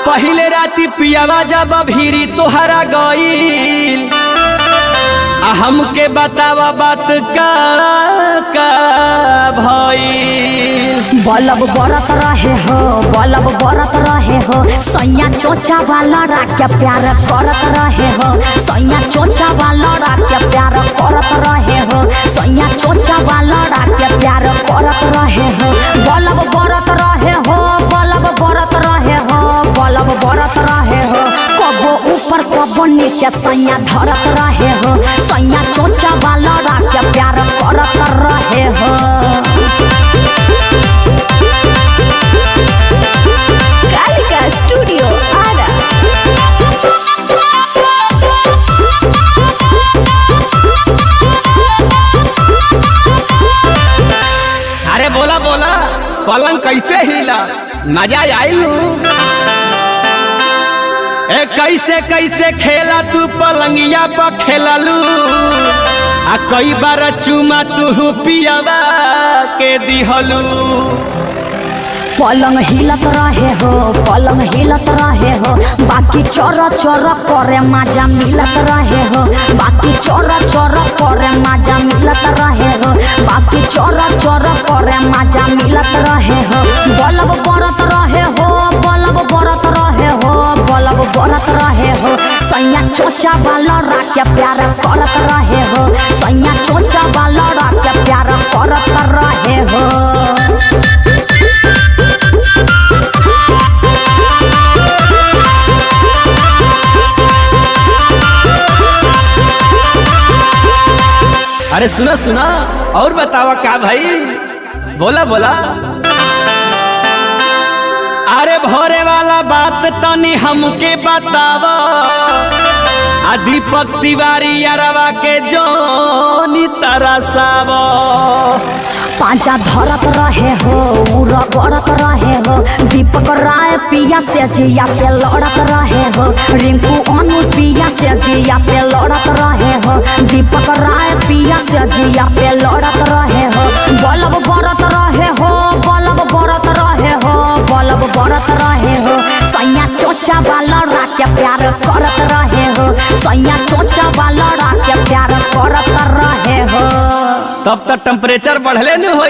पहिले राती पियावा जब भीरी तोहरा गईल हमके बतावा बात का भईल। बलब बरत रहे हो, बलब बरत रहे हो, सैया चोचा वाला राख्या प्यार करत रहे हो, सैया चोचा वाला राख्या प्यार करत रहे हो, सैया चोचा वाला राख्या प्यार करत रहे हो। बलब बरत रहे हो, बलब बरत रहे हो, बलब बरत रहे हो, कबो ऊपर कबो नीचे सैया धरत रहे हो, सैया चोचा वाला राख्या प्यार करत रहे हो। कालिका स्टूडियो आरा। अरे बोला बोला पलंग कैसे हिला, मजा आइल? ए कैसे कैसे खेला तू पलंगिया पर खेललू आ कई बार चुमा तू पियावा के दिहलू। पलंग हिलत रहे हो, पलंग हिलत रहे हो, बाकी चोर चोर करे मजा मिलत रहे हो, बाकी चोर चोर करे मजा मिलत रहे हो, बाकी चोर चोर करे मजा मिलत रहे हो। बलब बरत रहे हो, बलब बरत रहे हो, बलब बरत रहे हो, सैया चोचा वाला राख्या प्यार करत रहे हो, सैया चोचा वाला राख्या प्यार करत रहे हो। अरे सुना सुना और बतावा का भाई, बोला बोला। अरे भोरे वाला बात तनी हमके बतावा, दीपक तिवारी अरवा के जोनी तरसावा। पांचा धरत रहे हो, उरा गड़त रहे हो, दीपक राय पिया से जिया पे लड़त रहे हो, रिंकू अनु पिया से जिया पे लड़त रहे हो, दीपक राय पिया से जिया पे लड़त रहे हो। बलब बरत रहे हो, बलब बरत रहे हो, बलब बरत रहे हो, सैया चोचा वाला राख्या प्यार करत रहे हो, सैया चोचा वाला राख्या प्यार करत रहे हो। तब तक टेम्परेचर बढ़ले न हो।